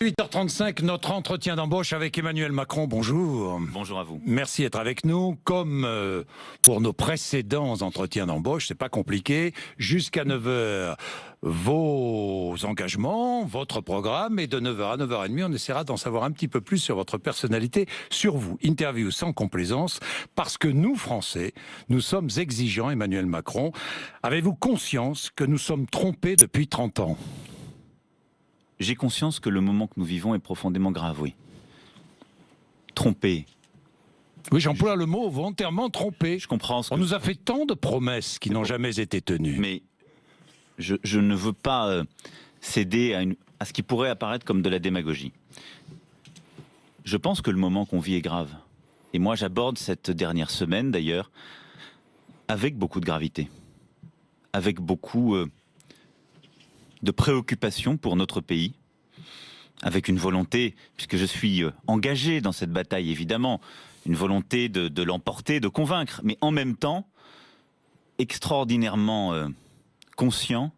8h35, notre entretien d'embauche avec Emmanuel Macron. Bonjour. Bonjour à vous. Merci d'être avec nous. Comme pour nos précédents entretiens d'embauche, c'est pas compliqué. Jusqu'à 9h, vos engagements, votre programme. Et de 9h à 9h30, on essaiera d'en savoir un petit peu plus sur votre personnalité, sur vous. Interview sans complaisance, parce que nous, Français, nous sommes exigeants, Emmanuel Macron. Avez-vous conscience que nous sommes trompés depuis 30 ans ? J'ai conscience que le moment que nous vivons est profondément grave, oui. Trompé. Oui, j'emploie le mot volontairement trompé. Je comprends. On nous a fait tant de promesses qui n'ont jamais été tenues. Mais je ne veux pas céder à ce qui pourrait apparaître comme de la démagogie. Je pense que le moment qu'on vit est grave. Et moi, j'aborde cette dernière semaine, d'ailleurs, avec beaucoup de gravité. Avec beaucoup de préoccupation pour notre pays, avec une volonté, puisque je suis engagé dans cette bataille évidemment, une volonté de l'emporter, de convaincre, mais en même temps extraordinairement conscient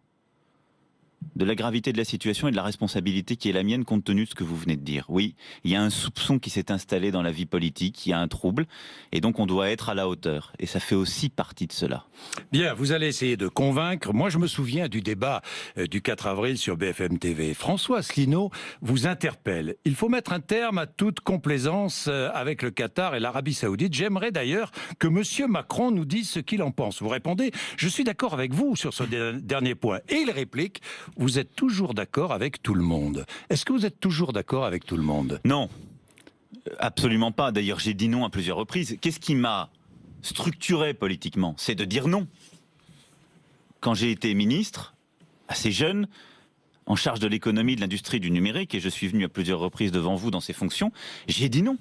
de la gravité de la situation et de la responsabilité qui est la mienne compte tenu de ce que vous venez de dire. Oui, il y a un soupçon qui s'est installé dans la vie politique, il y a un trouble, et donc on doit être à la hauteur. Et ça fait aussi partie de cela. Bien, vous allez essayer de convaincre. Moi, je me souviens du débat du 4 avril sur BFM TV. François Asselineau vous interpelle. Il faut mettre un terme à toute complaisance avec le Qatar et l'Arabie Saoudite. J'aimerais d'ailleurs que Monsieur Macron nous dise ce qu'il en pense. Vous répondez, je suis d'accord avec vous sur ce dernier point. Et il réplique, vous êtes toujours d'accord avec tout le monde. Est-ce que vous êtes toujours d'accord avec tout le monde ? Non, absolument pas. D'ailleurs, j'ai dit non à plusieurs reprises. Qu'est-ce qui m'a structuré politiquement ? C'est de dire non. Quand j'ai été ministre, assez jeune, en charge de l'économie, de l'industrie, du numérique, et je suis venu à plusieurs reprises devant vous dans ces fonctions, j'ai dit non.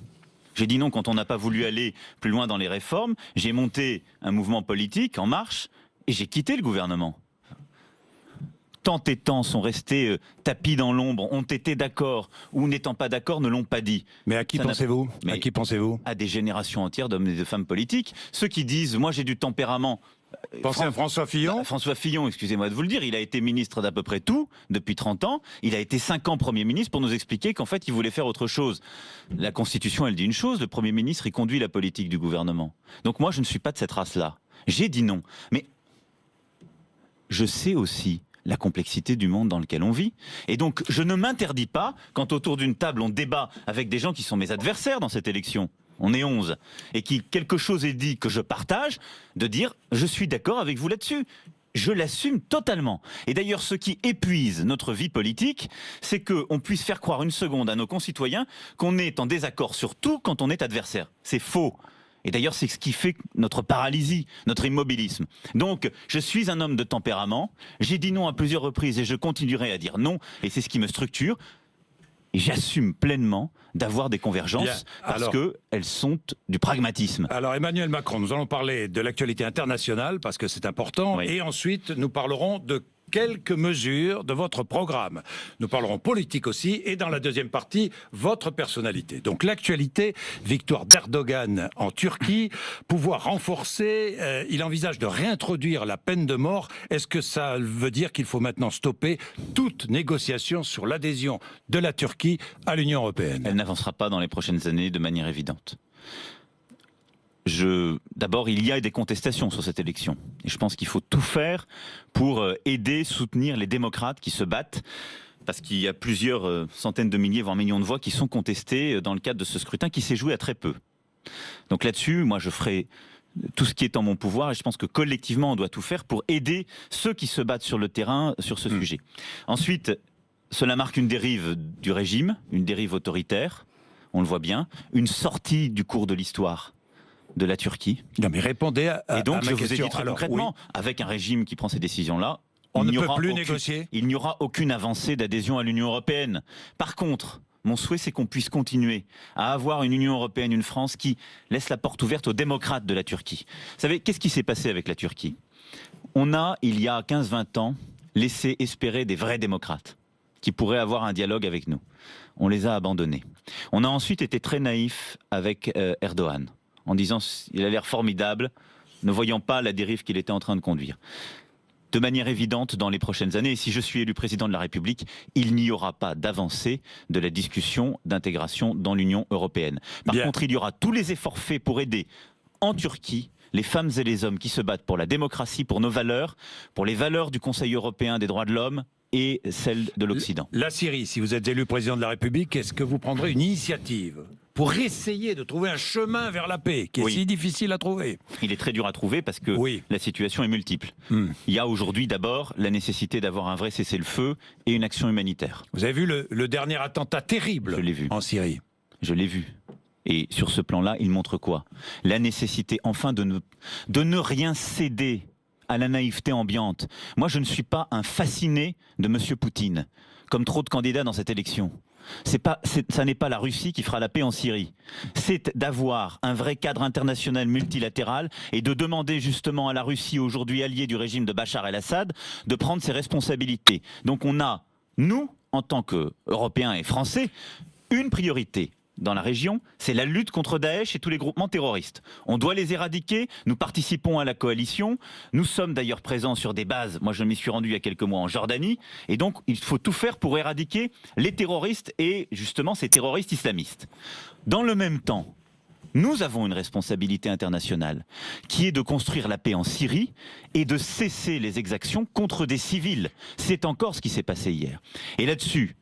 J'ai dit non quand on n'a pas voulu aller plus loin dans les réformes. J'ai monté un mouvement politique en marche et j'ai quitté le gouvernement. Tant et tant sont restés tapis dans l'ombre, ont été d'accord ou n'étant pas d'accord ne l'ont pas dit. Mais à qui pensez-vous ? À qui pensez-vous ? À des générations entières d'hommes et de femmes politiques. Ceux qui disent « moi j'ai du tempérament ». Pensez à François Fillon ? François Fillon, excusez-moi de vous le dire, il a été ministre d'à peu près tout depuis 30 ans. Il a été 5 ans Premier ministre pour nous expliquer qu'en fait il voulait faire autre chose. La Constitution elle dit une chose, le Premier ministre il conduit la politique du gouvernement. Donc moi je ne suis pas de cette race-là. J'ai dit non. Mais je sais aussi la complexité du monde dans lequel on vit. Et donc, je ne m'interdis pas, quand autour d'une table on débat avec des gens qui sont mes adversaires dans cette élection, on est 11, et qui quelque chose est dit que je partage, de dire « je suis d'accord avec vous là-dessus ». Je l'assume totalement. Et d'ailleurs, ce qui épuise notre vie politique, c'est qu'on puisse faire croire une seconde à nos concitoyens qu'on est en désaccord sur tout quand on est adversaire. C'est faux. Et d'ailleurs, c'est ce qui fait notre paralysie, notre immobilisme. Donc, je suis un homme de tempérament. J'ai dit non à plusieurs reprises et je continuerai à dire non. Et c'est ce qui me structure. Et j'assume pleinement d'avoir des convergences parce qu'elles sont du pragmatisme. Alors, Emmanuel Macron, nous allons parler de l'actualité internationale parce que c'est important. Oui. Et ensuite, nous parlerons de quelques mesures de votre programme. Nous parlerons politique aussi, et dans la deuxième partie, votre personnalité. Donc l'actualité, victoire d'Erdogan en Turquie, pouvoir renforcer, il envisage de réintroduire la peine de mort. Est-ce que ça veut dire qu'il faut maintenant stopper toute négociation sur l'adhésion de la Turquie à l'Union européenne ? Elle n'avancera pas dans les prochaines années de manière évidente. D'abord, il y a des contestations sur cette élection. Et je pense qu'il faut tout faire pour aider, soutenir les démocrates qui se battent. Parce qu'il y a plusieurs centaines de milliers, voire millions de voix qui sont contestées dans le cadre de ce scrutin qui s'est joué à très peu. Donc là-dessus, moi je ferai tout ce qui est en mon pouvoir et je pense que collectivement on doit tout faire pour aider ceux qui se battent sur le terrain sur ce sujet. Ensuite, cela marque une dérive du régime, une dérive autoritaire, on le voit bien, une sortie du cours de l'histoire de la Turquie. Non mais répondez à ma question. Et donc je vous ai dit très concrètement, avec un régime qui prend ces décisions-là, on ne peut plus négocier. Il n'y aura aucune avancée d'adhésion à l'Union européenne. Par contre, mon souhait c'est qu'on puisse continuer à avoir une Union européenne, une France qui laisse la porte ouverte aux démocrates de la Turquie. Vous savez, qu'est-ce qui s'est passé avec la Turquie ? On a, il y a 15-20 ans, laissé espérer des vrais démocrates qui pourraient avoir un dialogue avec nous. On les a abandonnés. On a ensuite été très naïfs avec Erdogan, en disant il a l'air formidable, ne voyant pas la dérive qu'il était en train de conduire. de manière évidente dans les prochaines années. Et si je suis élu président de la République, il n'y aura pas d'avancée de la discussion d'intégration dans l'Union européenne. Par contre, il y aura tous les efforts faits pour aider en Turquie les femmes et les hommes qui se battent pour la démocratie, pour nos valeurs, pour les valeurs du Conseil européen des droits de l'homme et celles de l'Occident. La Syrie, si vous êtes élu président de la République, est-ce que vous prendrez une initiative pour essayer de trouver un chemin vers la paix, qui est si difficile à trouver? Il est très dur à trouver parce que la situation est multiple. Il y a aujourd'hui d'abord la nécessité d'avoir un vrai cessez-le-feu et une action humanitaire. Vous avez vu le dernier attentat terrible en Syrie? Je l'ai vu. Et sur ce plan-là, il montre quoi? La nécessité enfin de ne rien céder à la naïveté ambiante. Moi, je ne suis pas un fasciné de M. Poutine, comme trop de candidats dans cette élection. Ça n'est pas la Russie qui fera la paix en Syrie. C'est d'avoir un vrai cadre international multilatéral et de demander justement à la Russie, aujourd'hui alliée du régime de Bachar el-Assad, de prendre ses responsabilités. Donc on a, nous, en tant qu'Européens et Français, une priorité dans la région, c'est la lutte contre Daesh et tous les groupements terroristes. On doit les éradiquer, nous participons à la coalition, nous sommes d'ailleurs présents sur des bases, moi je m'y suis rendu il y a quelques mois en Jordanie, et donc il faut tout faire pour éradiquer les terroristes et justement ces terroristes islamistes. Dans le même temps, nous avons une responsabilité internationale qui est de construire la paix en Syrie et de cesser les exactions contre des civils. C'est encore ce qui s'est passé hier. Et là-dessus,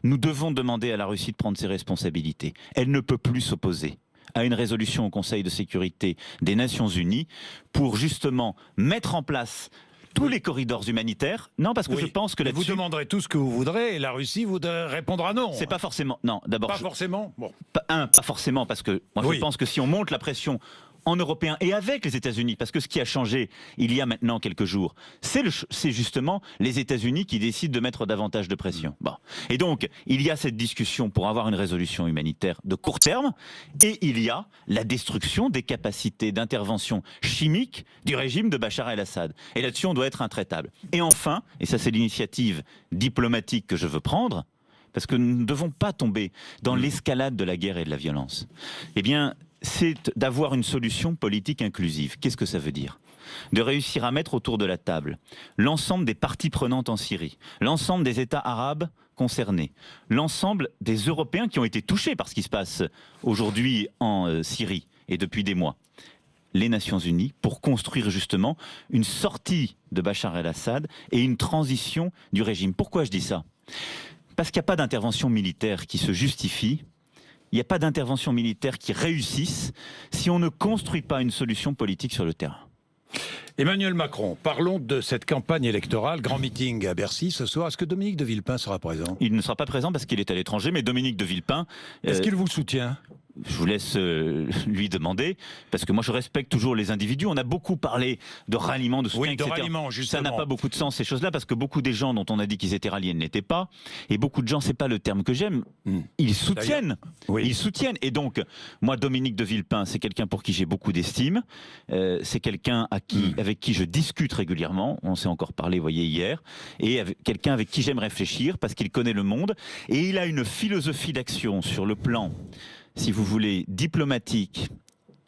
nous devons demander à la Russie de prendre ses responsabilités. Elle ne peut plus s'opposer à une résolution au Conseil de sécurité des Nations Unies pour justement mettre en place tous les corridors humanitaires. Non, parce que je pense que là-dessus... Vous demanderez tout ce que vous voudrez et la Russie vous répondra non. C'est pas forcément... Non, d'abord... Pas forcément bon. Pas forcément, parce que moi je pense que si on monte la pression en européen et avec les États-Unis, parce que ce qui a changé il y a maintenant quelques jours, c'est justement les États-Unis qui décident de mettre davantage de pression. Bon. Et donc, il y a cette discussion pour avoir une résolution humanitaire de court terme, et il y a la destruction des capacités d'intervention chimique du régime de Bachar el-Assad. Et là-dessus, on doit être intraitable. Et enfin, et ça c'est l'initiative diplomatique que je veux prendre, parce que nous ne devons pas tomber dans l'escalade de la guerre et de la violence. Eh bien, c'est d'avoir une solution politique inclusive. Qu'est-ce que ça veut dire? De réussir à mettre autour de la table l'ensemble des parties prenantes en Syrie, l'ensemble des États arabes concernés, l'ensemble des Européens qui ont été touchés par ce qui se passe aujourd'hui en Syrie et depuis des mois, les Nations Unies, pour construire justement une sortie de Bachar el-Assad et une transition du régime. Pourquoi je dis ça? Parce qu'il n'y a pas d'intervention militaire qui se justifie. Il n'y a pas d'intervention militaire qui réussisse si on ne construit pas une solution politique sur le terrain. Emmanuel Macron, parlons de cette campagne électorale, grand meeting à Bercy ce soir. Est-ce que Dominique de Villepin sera présent? Il ne sera pas présent parce qu'il est à l'étranger, mais Dominique de Villepin... Est-ce qu'il vous soutient? Je vous laisse lui demander, parce que moi je respecte toujours les individus. On a beaucoup parlé de ralliement, de soutien, etc. Ralliement, ça n'a pas beaucoup de sens ces choses-là, parce que beaucoup des gens dont on a dit qu'ils étaient ralliés ne l'étaient pas. Et beaucoup de gens, c'est pas le terme que j'aime, ils soutiennent. Ils soutiennent. Et donc, moi, Dominique de Villepin, c'est quelqu'un pour qui j'ai beaucoup d'estime. C'est quelqu'un avec qui je discute régulièrement. On s'est encore parlé, vous voyez, hier. Et quelqu'un avec qui j'aime réfléchir, parce qu'il connaît le monde. Et il a une philosophie d'action sur le plan, si vous voulez, diplomatique,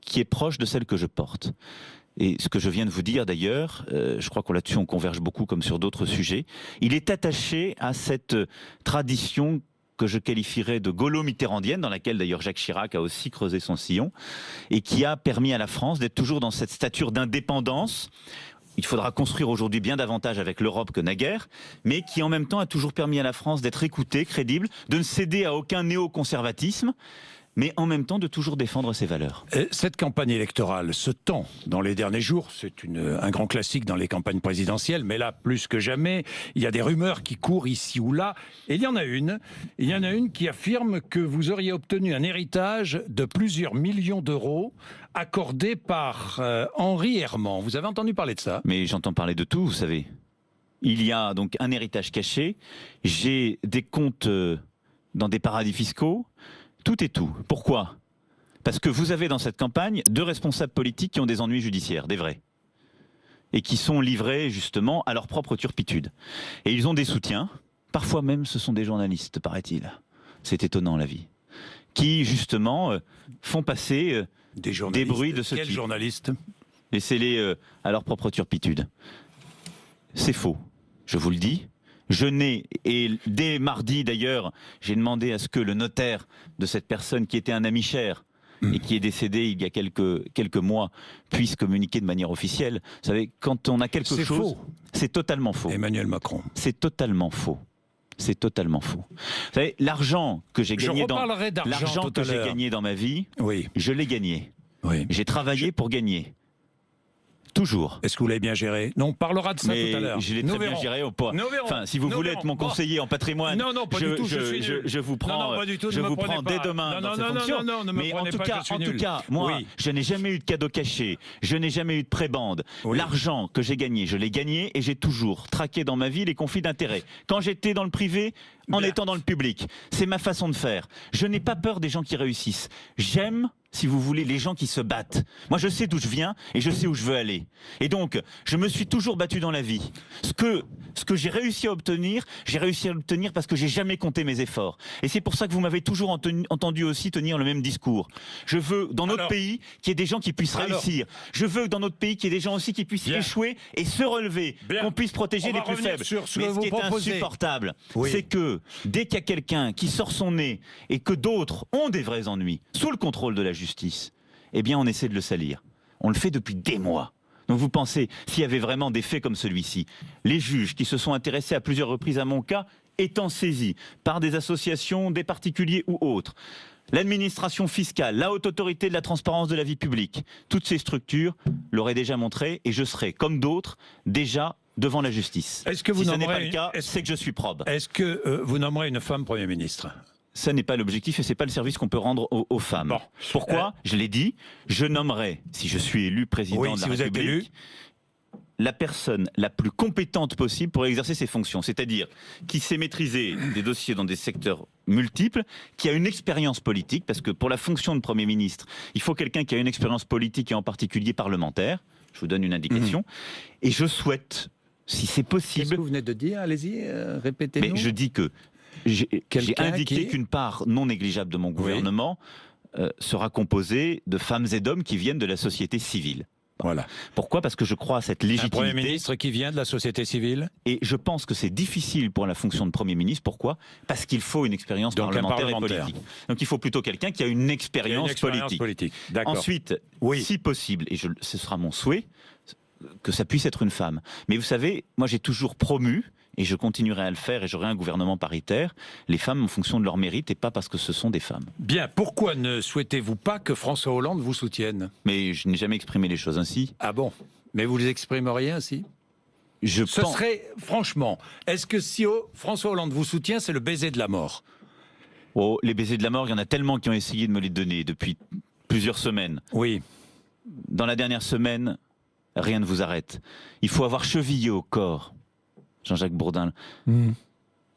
qui est proche de celle que je porte. Et ce que je viens de vous dire d'ailleurs, je crois qu'on là-dessus on converge beaucoup comme sur d'autres sujets, il est attaché à cette tradition que je qualifierais de gaulo-mitterrandienne, dans laquelle d'ailleurs Jacques Chirac a aussi creusé son sillon, et qui a permis à la France d'être toujours dans cette stature d'indépendance. Il faudra construire aujourd'hui bien davantage avec l'Europe que naguère, mais qui en même temps a toujours permis à la France d'être écoutée, crédible, de ne céder à aucun néoconservatisme, mais en même temps de toujours défendre ses valeurs. Cette campagne électorale se tend dans les derniers jours, c'est un grand classique dans les campagnes présidentielles, mais là, plus que jamais, il y a des rumeurs qui courent ici ou là, et il y en a une qui affirme que vous auriez obtenu un héritage de plusieurs millions d'euros accordé par Henri Herman. Vous avez entendu parler de ça? Mais j'entends parler de tout, vous savez. Il y a donc un héritage caché, j'ai des comptes dans des paradis fiscaux, tout et tout. Pourquoi? Parce que vous avez dans cette campagne 2 responsables politiques qui ont des ennuis judiciaires, des vrais, et qui sont livrés justement à leur propre turpitude. Et ils ont des soutiens, parfois même ce sont des journalistes, paraît-il. C'est étonnant la vie. Qui justement font passer des bruits de ce type. Quels journalistes? Laissez-les à leur propre turpitude. C'est faux, je vous le dis. Je n'ai, et dès mardi d'ailleurs, j'ai demandé à ce que le notaire de cette personne qui était un ami cher et qui est décédé il y a quelques mois puisse communiquer de manière officielle. Vous savez, quand on a quelque chose, c'est totalement faux. Emmanuel Macron. C'est totalement faux. C'est totalement faux. Vous savez, l'argent que j'ai gagné dans ma vie, oui. Je l'ai gagné. Oui. J'ai travaillé pour gagner. Toujours. Est-ce que vous l'avez bien géré? Non, on parlera de ça tout à l'heure. Je l'ai très bien géré ou pas. Enfin, si vous voulez être mon conseiller en patrimoine, je vous prends, je vous prends dès demain dans ces fonctions. Mais en tout cas, moi, je n'ai jamais eu de cadeau caché. Je n'ai jamais eu de prébande. L'argent que j'ai gagné, je l'ai gagné et j'ai toujours traqué dans ma vie les conflits d'intérêts. Quand j'étais dans le privé, en étant dans le public. C'est ma façon de faire. Je n'ai pas peur des gens qui réussissent. J'aime, si vous voulez, les gens qui se battent. Moi, je sais d'où je viens et je sais où je veux aller. Et donc, je me suis toujours battu dans la vie. Ce que j'ai réussi à obtenir parce que j'ai jamais compté mes efforts. Et c'est pour ça que vous m'avez toujours entendu aussi tenir le même discours. Je veux, dans notre pays, qu'il y ait des gens qui puissent réussir. Je veux, dans notre pays, qu'il y ait des gens aussi qui puissent échouer et se relever. Qu'on puisse protéger les plus faibles. Mais ce qui est insupportable, c'est que dès qu'il y a quelqu'un qui sort son nez et que d'autres ont des vrais ennuis, sous le contrôle de la justice, eh bien on essaie de le salir. On le fait depuis des mois. Donc vous pensez, s'il y avait vraiment des faits comme celui-ci, les juges qui se sont intéressés à plusieurs reprises à mon cas, étant saisis par des associations, des particuliers ou autres, l'administration fiscale, la haute autorité de la transparence de la vie publique, toutes ces structures l'auraient déjà montré et je serais, comme d'autres, déjà devant la justice. Est-ce que vous si ce n'est pas le cas, c'est que je suis probe. Est-ce que vous nommerez une femme Premier ministre? Ça n'est pas l'objectif et c'est pas le service qu'on peut rendre aux femmes. Bon. Pourquoi? Je l'ai dit, je nommerai, si je suis élu président de la République, la personne la plus compétente possible pour exercer ses fonctions, c'est-à-dire qui sait maîtriser des dossiers dans des secteurs multiples, qui a une expérience politique, parce que pour la fonction de Premier ministre, il faut quelqu'un qui a une expérience politique et en particulier parlementaire. Je vous donne une indication. Et je souhaite, si c'est possible... Qu'est-ce que vous venez de dire? Allez-y, répétez-nous. Mais je dis que j'ai indiqué qu'une part non négligeable de mon gouvernement sera composée de femmes et d'hommes qui viennent de la société civile. Voilà. Pourquoi? Parce que je crois à cette légitimité. Un Premier ministre qui vient de la société civile. Et je pense que c'est difficile pour la fonction de Premier ministre. Pourquoi? Parce qu'il faut une expérience parlementaire et politique. Donc il faut plutôt quelqu'un qui a une expérience politique. Ensuite, si possible, et ce sera mon souhait, que ça puisse être une femme. Mais vous savez, moi j'ai toujours promu, et je continuerai à le faire, et j'aurai un gouvernement paritaire, les femmes en fonction de leur mérite et pas parce que ce sont des femmes. Bien, pourquoi ne souhaitez-vous pas que François Hollande vous soutienne? Mais je n'ai jamais exprimé les choses ainsi. Ah bon? Mais vous les exprimeriez ainsi? Ce serait, franchement, est-ce que si François Hollande vous soutient, c'est le baiser de la mort? Oh, les baisers de la mort, il y en a tellement qui ont essayé de me les donner depuis plusieurs semaines. Oui. Dans la dernière semaine, rien ne vous arrête. Il faut avoir chevillé au corps, Jean-Jacques Bourdin,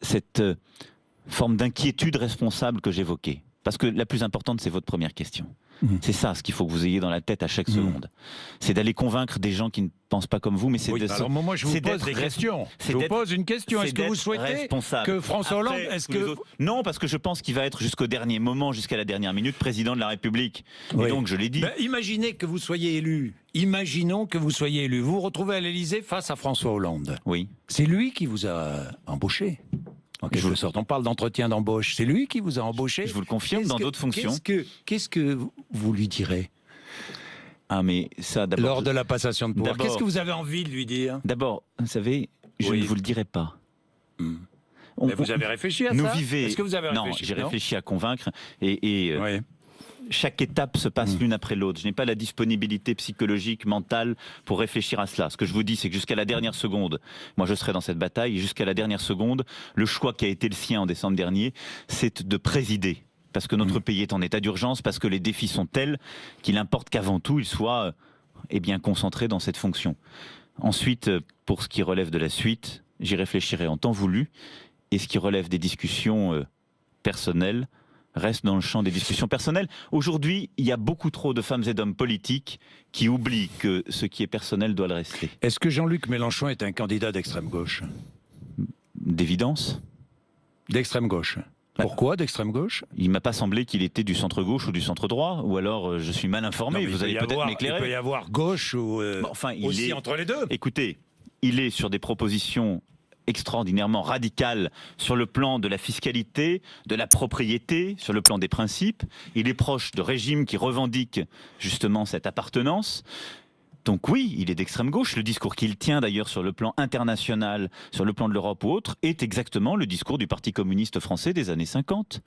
cette forme d'inquiétude responsable que j'évoquais. Parce que la plus importante, c'est votre première question. C'est ça ce qu'il faut que vous ayez dans la tête à chaque seconde. C'est d'aller convaincre des gens qui ne pensent pas comme vous, mais c'est de... Alors moi, je vous pose des questions. Je vous pose une question. Est-ce que vous souhaitez que François Hollande... Non, parce que je pense qu'il va être jusqu'au dernier moment, jusqu'à la dernière minute, président de la République. Et donc, je l'ai dit... imaginez que vous soyez élu. Imaginons que vous soyez élu. Vous vous retrouvez à l'Élysée face à François Hollande. Oui. C'est lui qui vous a embauché. En quelque sorte, on parle d'entretien d'embauche. C'est lui qui vous a embauché. Je vous le confirme, dans d'autres fonctions. Qu'est-ce que vous lui direz? Ah, mais ça, d'abord... Lors de la passation de pouvoir, qu'est-ce que vous avez envie de lui dire? D'abord, vous savez, je ne vous le dirai pas. Mais vous avez réfléchi à ça? Est-ce que vous avez réfléchi? Non, j'ai réfléchi à convaincre et chaque étape se passe l'une après l'autre. Je n'ai pas la disponibilité psychologique, mentale pour réfléchir à cela. Ce que je vous dis, c'est que jusqu'à la dernière seconde, moi je serai dans cette bataille, et jusqu'à la dernière seconde, le choix qui a été le sien en décembre dernier, c'est de présider. Parce que notre pays est en état d'urgence, parce que les défis sont tels qu'il importe qu'avant tout, il soit bien concentré dans cette fonction. Ensuite, pour ce qui relève de la suite, j'y réfléchirai en temps voulu, et ce qui relève des discussions personnelles, reste dans le champ des discussions personnelles. Aujourd'hui, il y a beaucoup trop de femmes et d'hommes politiques qui oublient que ce qui est personnel doit le rester. Est-ce que Jean-Luc Mélenchon est un candidat d'extrême gauche? D'évidence. D'extrême gauche. Pourquoi d'extrême gauche? Il m'a pas semblé qu'il était du centre gauche ou du centre droit, ou alors je suis mal informé. Vous allez peut-être m'éclairer. Il peut y avoir gauche ou enfin, aussi entre les deux. Écoutez, il est sur des propositions extraordinairement radicales sur le plan de la fiscalité, de la propriété, sur le plan des principes. Il est proche de régimes qui revendiquent justement cette appartenance. Donc oui, il est d'extrême gauche. Le discours qu'il tient d'ailleurs sur le plan international, sur le plan de l'Europe ou autre, est exactement le discours du Parti communiste français des années 50.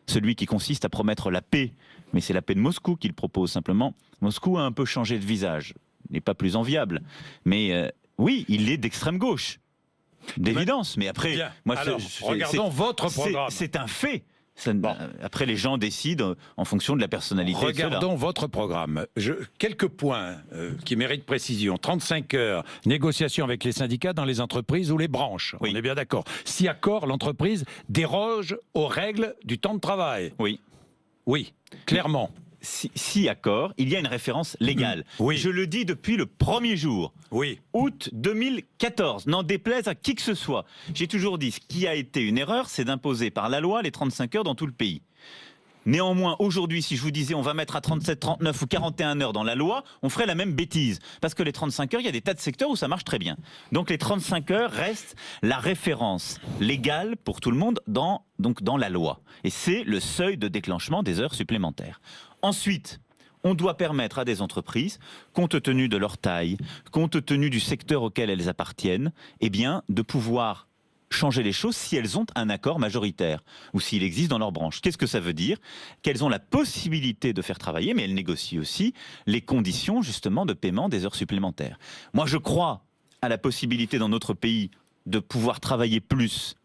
Celui qui consiste à promettre la paix. Mais c'est la paix de Moscou qu'il propose simplement. Moscou a un peu changé de visage. Il n'est pas plus enviable. Mais oui, il est d'extrême gauche. D'évidence. Mais après, bien. moi, Alors, regardons votre programme. C'est un fait. Après, les gens décident en fonction de la personnalité. Regardons votre programme. Quelques points qui méritent précision. 35 heures, négociation avec les syndicats dans les entreprises ou les branches. Oui. On est bien d'accord. Si accord, l'entreprise déroge aux règles du temps de travail. Oui. Oui, clairement. Si accord, il y a une référence légale. Oui. Je le dis depuis le premier jour. Oui. Août 2014, n'en déplaise à qui que ce soit. J'ai toujours dit, ce qui a été une erreur, c'est d'imposer par la loi les 35 heures dans tout le pays. Néanmoins, aujourd'hui, si je vous disais on va mettre à 37, 39 ou 41 heures dans la loi, on ferait la même bêtise. Parce que les 35 heures, il y a des tas de secteurs où ça marche très bien. Donc les 35 heures restent la référence légale pour tout le monde dans la loi. Et c'est le seuil de déclenchement des heures supplémentaires. Ensuite, on doit permettre à des entreprises, compte tenu de leur taille, compte tenu du secteur auquel elles appartiennent, eh bien, de pouvoir changer les choses si elles ont un accord majoritaire ou s'il existe dans leur branche. Qu'est-ce que ça veut dire? Qu'elles ont la possibilité de faire travailler, mais elles négocient aussi les conditions justement de paiement des heures supplémentaires. Moi, je crois à la possibilité dans notre pays de pouvoir travailler plus.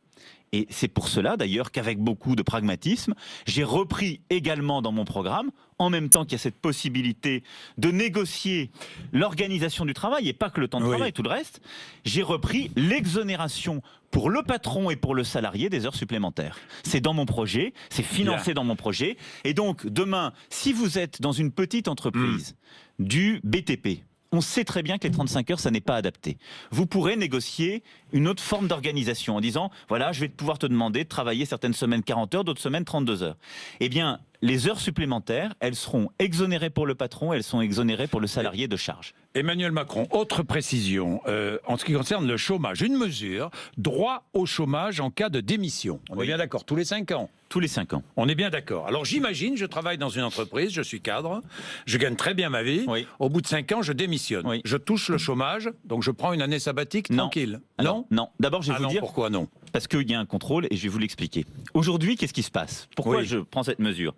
Et c'est pour cela d'ailleurs qu'avec beaucoup de pragmatisme, j'ai repris également dans mon programme, en même temps qu'il y a cette possibilité de négocier l'organisation du travail et pas que le temps de travail, tout le reste, j'ai repris l'exonération pour le patron et pour le salarié des heures supplémentaires. C'est dans mon projet, c'est financé dans mon projet. Et donc demain, si vous êtes dans une petite entreprise du BTP, on sait très bien que les 35 heures, ça n'est pas adapté. Vous pourrez négocier une autre forme d'organisation en disant, voilà, je vais pouvoir te demander de travailler certaines semaines 40 heures, d'autres semaines 32 heures. Eh bien, les heures supplémentaires, elles seront exonérées pour le patron, elles sont exonérées pour le salarié de charge. Emmanuel Macron, autre précision, en ce qui concerne le chômage, une mesure, droit au chômage en cas de démission. On est bien d'accord, tous les 5 ans. Tous les 5 ans. On est bien d'accord. Alors j'imagine, je travaille dans une entreprise, je suis cadre, je gagne très bien ma vie. Oui. Au bout de 5 ans, je démissionne. Oui. Je touche le chômage, donc je prends une année sabbatique tranquille. Alors, non. D'abord, je vais vous dire pourquoi non. Parce qu'il y a un contrôle et je vais vous l'expliquer. Aujourd'hui, qu'est-ce qui se passe? Pourquoi je prends cette mesure?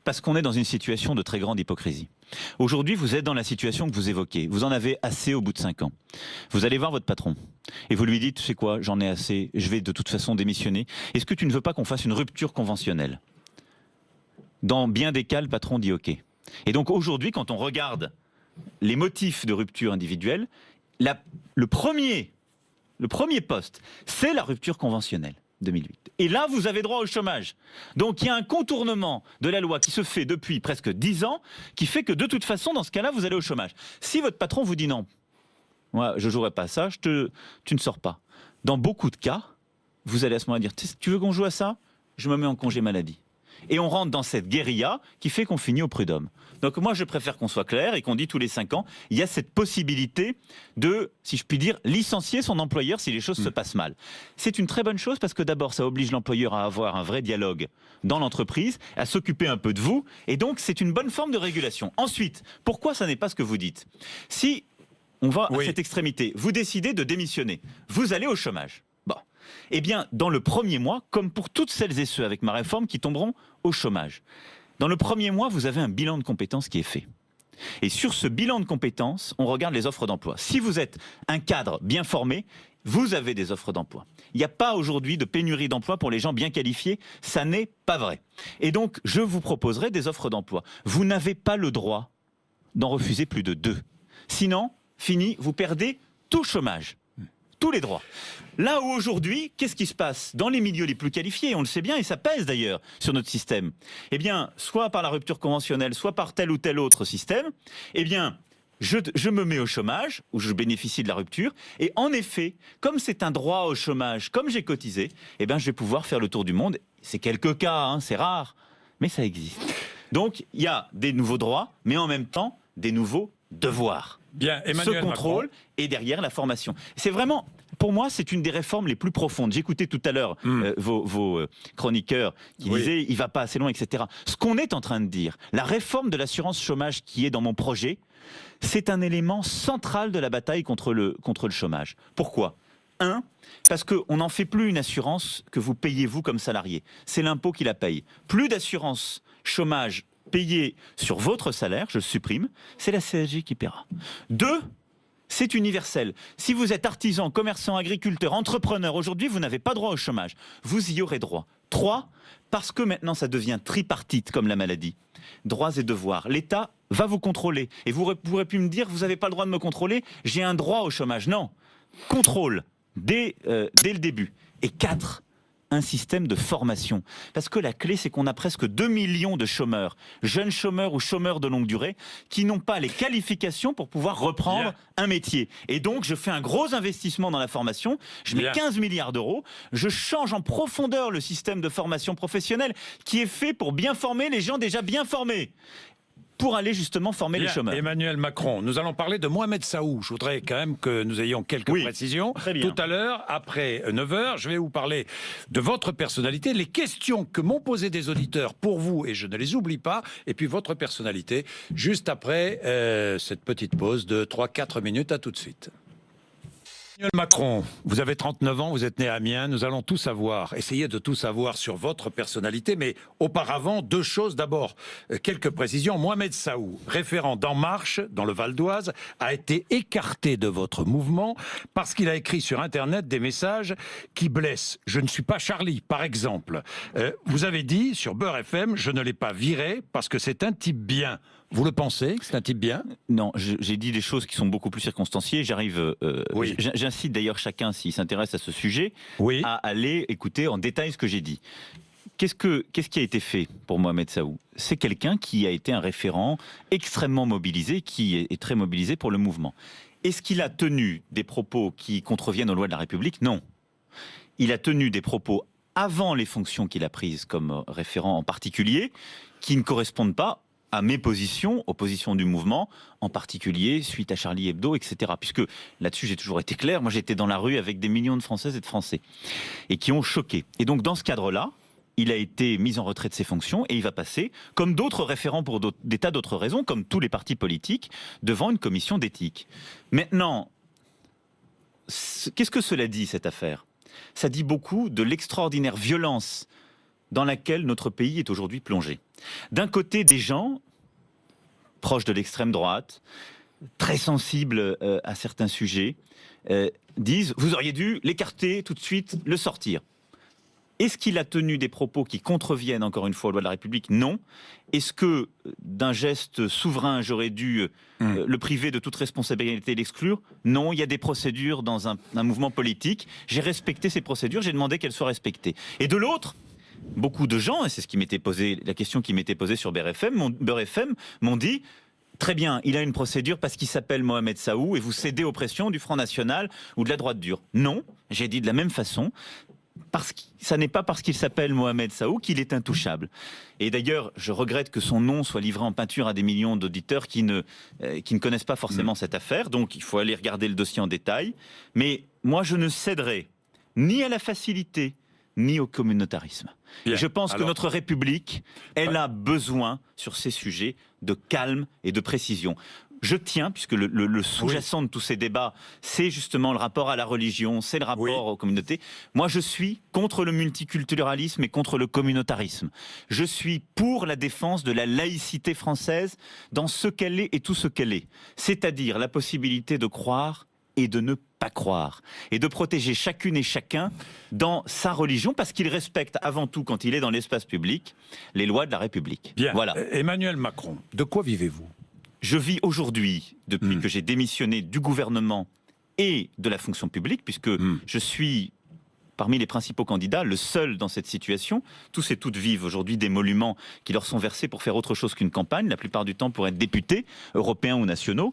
Parce qu'on est dans une situation de très grande hypocrisie. Aujourd'hui, vous êtes dans la situation que vous évoquez. Vous en avez assez au bout de 5 ans. Vous allez voir votre patron et vous lui dites, tu sais quoi, j'en ai assez, je vais de toute façon démissionner. Est-ce que tu ne veux pas qu'on fasse une rupture conventionnelle? Dans bien des cas, le patron dit OK. Et donc aujourd'hui, quand on regarde les motifs de rupture individuelle, le premier poste, c'est la rupture conventionnelle. 2008. Et là, vous avez droit au chômage. Donc, il y a un contournement de la loi qui se fait depuis presque 10 ans, qui fait que de toute façon, dans ce cas-là, vous allez au chômage. Si votre patron vous dit non, moi, je ne jouerai pas à ça, tu ne sors pas. Dans beaucoup de cas, vous allez à ce moment-là dire, tu veux qu'on joue à ça? Je me mets en congé maladie. Et on rentre dans cette guérilla qui fait qu'on finit au prud'homme. Donc moi, je préfère qu'on soit clair et qu'on dit tous les 5 ans, il y a cette possibilité de, si je puis dire, licencier son employeur si les choses se passent mal. C'est une très bonne chose parce que d'abord, ça oblige l'employeur à avoir un vrai dialogue dans l'entreprise, à s'occuper un peu de vous, et donc c'est une bonne forme de régulation. Ensuite, pourquoi ça n'est pas ce que vous dites? Si on va à cette extrémité, vous décidez de démissionner, vous allez au chômage. Eh bien, dans le premier mois, comme pour toutes celles et ceux avec ma réforme qui tomberont au chômage, dans le premier mois, vous avez un bilan de compétences qui est fait. Et sur ce bilan de compétences, on regarde les offres d'emploi. Si vous êtes un cadre bien formé, vous avez des offres d'emploi. Il n'y a pas aujourd'hui de pénurie d'emploi pour les gens bien qualifiés, ça n'est pas vrai. Et donc, je vous proposerai des offres d'emploi. Vous n'avez pas le droit d'en refuser plus de 2. Sinon, fini, vous perdez tout chômage. Tous les droits. Là où aujourd'hui, qu'est-ce qui se passe dans les milieux les plus qualifiés? On le sait bien et ça pèse d'ailleurs sur notre système. Eh bien, soit par la rupture conventionnelle, soit par tel ou tel autre système, eh bien, je me mets au chômage, ou je bénéficie de la rupture, et en effet, comme c'est un droit au chômage, comme j'ai cotisé, eh bien, je vais pouvoir faire le tour du monde. C'est quelques cas, hein, c'est rare, mais ça existe. Donc, il y a des nouveaux droits, mais en même temps, des nouveaux devoir. Bien, Ce Emmanuel contrôle Macron. et derrière la formation. C'est vraiment, pour moi, c'est une des réformes les plus profondes. J'écoutais tout à l'heure vos chroniqueurs qui disaient il va pas assez loin, etc. Ce qu'on est en train de dire, la réforme de l'assurance chômage qui est dans mon projet, c'est un élément central de la bataille contre le chômage. Pourquoi ? Un, parce qu'on n'en fait plus une assurance que vous payez vous comme salarié. C'est l'impôt qui la paye. Plus d'assurance chômage payée sur votre salaire, je le supprime, c'est la CSG qui paiera. Deux, c'est universel. Si vous êtes artisan, commerçant, agriculteur, entrepreneur, aujourd'hui, vous n'avez pas droit au chômage. Vous y aurez droit. Trois, parce que maintenant ça devient tripartite comme la maladie. Droits et devoirs. L'État va vous contrôler. Et vous pourrez plus me dire, vous n'avez pas le droit de me contrôler, j'ai un droit au chômage. Non. Contrôle. Dès le début. Et 4, un système de formation. Parce que la clé, c'est qu'on a presque 2 millions de chômeurs, jeunes chômeurs ou chômeurs de longue durée, qui n'ont pas les qualifications pour pouvoir reprendre un métier. Et donc, je fais un gros investissement dans la formation, je mets 15 milliards d'euros, je change en profondeur le système de formation professionnelle qui est fait pour bien former les gens déjà bien formés, pour aller justement former les chômeurs. Emmanuel Macron, nous allons parler de Mohamed Saou. Je voudrais quand même que nous ayons quelques précisions. Tout à l'heure, après 9h, je vais vous parler de votre personnalité, les questions que m'ont posées des auditeurs pour vous, et je ne les oublie pas, et puis votre personnalité, juste après cette petite pause de 3-4 minutes. À tout de suite. Emmanuel Macron, vous avez 39 ans, vous êtes né à Amiens, nous allons tout savoir, essayer de tout savoir sur votre personnalité, mais auparavant, deux choses. D'abord, quelques précisions. Mohamed Saou, référent d'En Marche, dans le Val d'Oise, a été écarté de votre mouvement parce qu'il a écrit sur Internet des messages qui blessent. Je ne suis pas Charlie, par exemple. Vous avez dit sur Beurre FM, je ne l'ai pas viré parce que c'est un type bien. Vous le pensez que c'est un type bien ? Non, j'ai dit des choses qui sont beaucoup plus circonstanciées. J'incite d'ailleurs chacun, s'il s'intéresse à ce sujet, à aller écouter en détail ce que j'ai dit. Qu'est-ce qui a été fait pour Mohamed Saou ? C'est quelqu'un qui a été un référent extrêmement mobilisé, qui est très mobilisé pour le mouvement. Est-ce qu'il a tenu des propos qui contreviennent aux lois de la République ? Non. Il a tenu des propos avant les fonctions qu'il a prises comme référent en particulier, qui ne correspondent pas à mes positions, aux positions du mouvement, en particulier suite à Charlie Hebdo, etc. Puisque là-dessus, j'ai toujours été clair. Moi, j'étais dans la rue avec des millions de Françaises et de Français, et qui ont choqué. Et donc, dans ce cadre-là, il a été mis en retrait de ses fonctions, et il va passer, comme d'autres référents pour des tas d'autres raisons, comme tous les partis politiques, devant une commission d'éthique. Maintenant, qu'est-ce que cela dit, cette affaire ? Ça dit beaucoup de l'extraordinaire violence dans laquelle notre pays est aujourd'hui plongé. D'un côté, des gens proches de l'extrême droite, très sensibles à certains sujets, disent « vous auriez dû l'écarter tout de suite, le sortir ». Est-ce qu'il a tenu des propos qui contreviennent, encore une fois, aux lois de la République ? Non. Est-ce que, d'un geste souverain, j'aurais dû le priver de toute responsabilité et l'exclure ? Non, il y a des procédures dans un mouvement politique. J'ai respecté ces procédures, j'ai demandé qu'elles soient respectées. Et de l'autre, beaucoup de gens, et c'est ce qui m'était posé, la question qui m'était posée sur Beurre FM, m'ont dit très bien, il a une procédure parce qu'il s'appelle Mohamed Saou et vous cédez aux pressions du Front National ou de la droite dure. Non, j'ai dit de la même façon. Parce que ça n'est pas parce qu'il s'appelle Mohamed Saou qu'il est intouchable. Et d'ailleurs, je regrette que son nom soit livré en peinture à des millions d'auditeurs qui ne connaissent pas forcément cette affaire. Donc, il faut aller regarder le dossier en détail. Mais moi, je ne céderai ni à la facilité, ni au communautarisme. Et je pense que notre République, elle a besoin, sur ces sujets, de calme et de précision. Je tiens, puisque le sous-jacent de tous ces débats, c'est justement le rapport à la religion, c'est le rapport aux communautés. Moi, je suis contre le multiculturalisme et contre le communautarisme. Je suis pour la défense de la laïcité française dans ce qu'elle est et tout ce qu'elle est. C'est-à-dire la possibilité de croire et de ne pas croire. Et de protéger chacune et chacun dans sa religion, parce qu'il respecte avant tout, quand il est dans l'espace public, les lois de la République. Bien. Voilà. Emmanuel Macron, de quoi vivez-vous ? Je vis aujourd'hui, depuis que j'ai démissionné du gouvernement et de la fonction publique, puisque je suis parmi les principaux candidats, le seul dans cette situation. Tous et toutes vivent aujourd'hui d'émoluments qui leur sont versés pour faire autre chose qu'une campagne, la plupart du temps pour être députés, européens ou nationaux.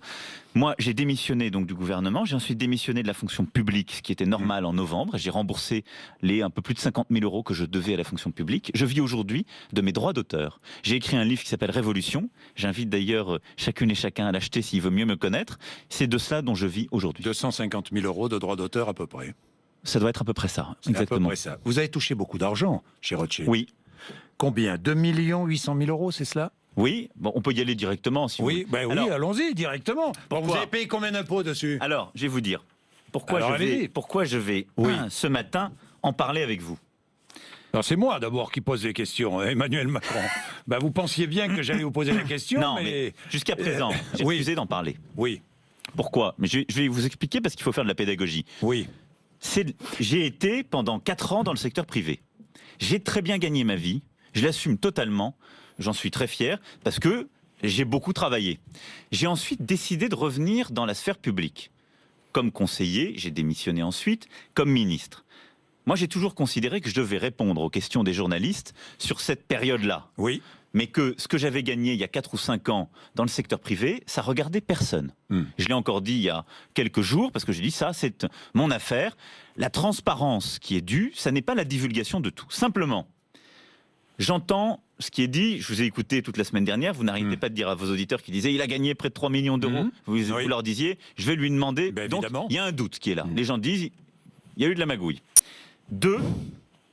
Moi, j'ai démissionné donc du gouvernement, j'ai ensuite démissionné de la fonction publique, ce qui était normal en novembre. J'ai remboursé les un peu plus de 50 000 euros que je devais à la fonction publique. Je vis aujourd'hui de mes droits d'auteur. J'ai écrit un livre qui s'appelle Révolution. J'invite d'ailleurs chacune et chacun à l'acheter s'il veut mieux me connaître. C'est de cela dont je vis aujourd'hui. 250 000 euros de droits d'auteur à peu près. Ça doit être à peu près ça, C'est exactement. à peu près ça. Vous avez touché beaucoup d'argent chez Rothschild. Oui. Combien? 2 800 000 euros, c'est cela? Oui, bon, on peut y aller directement si vous voulez. Oui, Alors, allons-y directement. Bon, vous pourquoi avez payé combien d'impôts dessus? Alors, je vais vous dire pourquoi Alors, je vais Oui. ce matin en parler avec vous. Alors, c'est moi d'abord qui pose les questions, Emmanuel Macron. Vous pensiez bien que j'allais vous poser la question, Non, mais jusqu'à présent, j'ai oui. refusé d'en parler. Oui, Pourquoi? Mais je vais vous expliquer parce qu'il faut faire de la pédagogie. oui. J'ai été pendant 4 ans dans le secteur privé. J'ai très bien gagné ma vie, je l'assume totalement, j'en suis très fier, parce que j'ai beaucoup travaillé. J'ai ensuite décidé de revenir dans la sphère publique. Comme conseiller, j'ai démissionné ensuite, comme ministre. Moi, j'ai toujours considéré que je devais répondre aux questions des journalistes sur cette période-là. Oui. Mais que ce que j'avais gagné il y a 4 ou 5 ans dans le secteur privé, ça regardait personne. Je l'ai encore dit il y a quelques jours, parce que j'ai dit ça, c'est mon affaire. La transparence qui est due, ça n'est pas la divulgation de tout. Simplement, j'entends ce qui est dit, je vous ai écouté toute la semaine dernière, vous n'arrêtez pas de dire à vos auditeurs qui disaient il a gagné près de 3 millions d'euros. Vous leur disiez, je vais lui demander. Donc, il y a un doute qui est là. Les gens disent, il y a eu de la magouille. 2,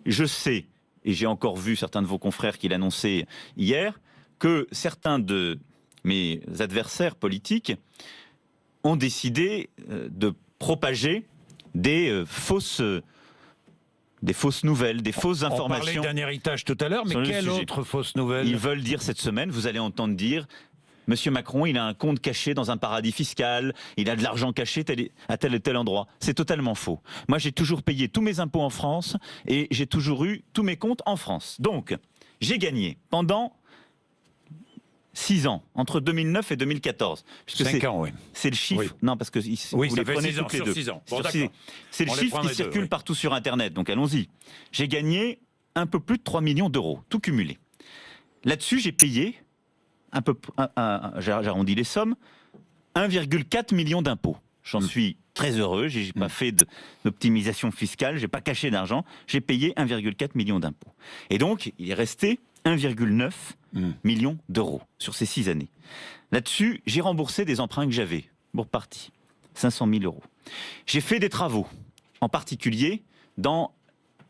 je sais, et j'ai encore vu certains de vos confrères qui l'annonçaient hier, que certains de mes adversaires politiques ont décidé de propager des fausses nouvelles, des fausses informations. On parlait d'un héritage tout à l'heure, mais quelle autre fausse nouvelle? Ils veulent dire cette semaine, vous allez entendre dire Monsieur Macron, il a un compte caché dans un paradis fiscal, il a de l'argent caché à tel et tel endroit. C'est totalement faux. Moi, j'ai toujours payé tous mes impôts en France et j'ai toujours eu tous mes comptes en France. Donc, j'ai gagné pendant 6 ans, entre 2009 et 2014. 5 ans, oui. C'est le chiffre. Oui. Non, parce que Oui, vous ça les fait prenez 6 ans, toutes les sur deux. 6 ans. Bon, Sur d'accord. c'est le On les chiffre prend qui les deux, circule oui. partout sur Internet. Donc allons-y. J'ai gagné un peu plus de 3 millions d'euros, tout cumulé. Là-dessus, j'ai payé j'arrondis les sommes, 1,4 million d'impôts. J'en suis très heureux, j'ai pas fait d'optimisation fiscale, j'ai pas caché d'argent, j'ai payé 1,4 million d'impôts. Et donc, il est resté 1,9 million d'euros sur ces 6 années. Là-dessus, j'ai remboursé des emprunts que j'avais, pour partie, 500 000 euros. J'ai fait des travaux, en particulier dans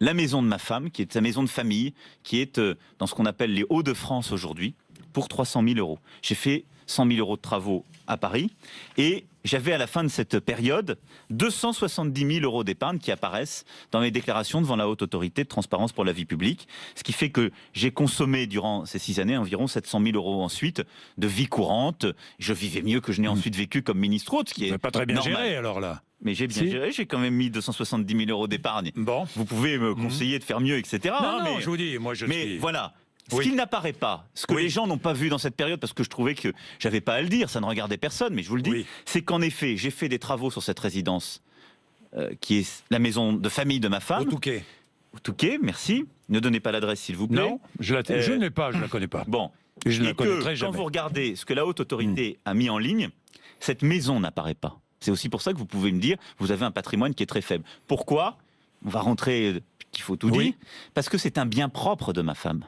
la maison de ma femme, qui est sa maison de famille, qui est dans ce qu'on appelle les Hauts-de-France aujourd'hui, pour 300 000 euros. J'ai fait 100 000 euros de travaux à Paris et j'avais à la fin de cette période 270 000 euros d'épargne qui apparaissent dans mes déclarations devant la Haute Autorité de Transparence pour la vie publique, ce qui fait que j'ai consommé durant ces 6 années environ 700 000 euros ensuite de vie courante. Je vivais mieux que je n'ai ensuite vécu comme ministre autre, ce qui est pas très bien normal. géré alors là. Mais j'ai bien géré, j'ai quand même mis 270 000 euros d'épargne. Bon. Vous pouvez me conseiller de faire mieux, etc. Non, mais je vous dis, moi je mais suis... voilà. Ce Oui. qui n'apparaît pas, ce que les gens n'ont pas vu dans cette période, parce que je trouvais que j'avais pas à le dire, ça ne regardait personne, mais je vous le dis, Oui. c'est qu'en effet, j'ai fait des travaux sur cette résidence, qui est la maison de famille de ma femme. Au Touquet. Au Touquet, merci. Ne donnez pas l'adresse, s'il vous plaît. Non, je ne l'ai pas, je la connais pas. Bon. Et je ne la Et connaîtrai que, jamais. quand vous regardez ce que la Haute Autorité a mis en ligne, cette maison n'apparaît pas. C'est aussi pour ça que vous pouvez me dire, vous avez un patrimoine qui est très faible. Pourquoi? On va rentrer, qu'il faut tout dire. Parce que c'est un bien propre de ma femme.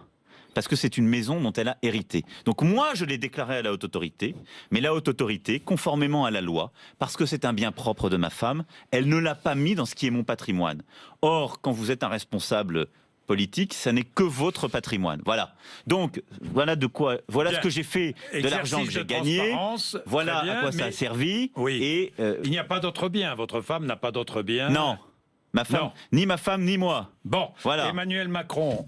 Parce que c'est une maison dont elle a hérité. Donc moi, je l'ai déclaré à la Haute Autorité, mais la Haute Autorité, conformément à la loi, parce que c'est un bien propre de ma femme, elle ne l'a pas mis dans ce qui est mon patrimoine. Or, quand vous êtes un responsable politique, ça n'est que votre patrimoine. Voilà. Donc, voilà Bien. ce que j'ai fait de l'argent que j'ai gagné. Voilà à quoi ça a servi. Oui. Et il n'y a pas d'autre bien. Votre femme n'a pas d'autre bien. non. Ma femme, ni ma femme, ni moi. Bon, voilà. Emmanuel Macron.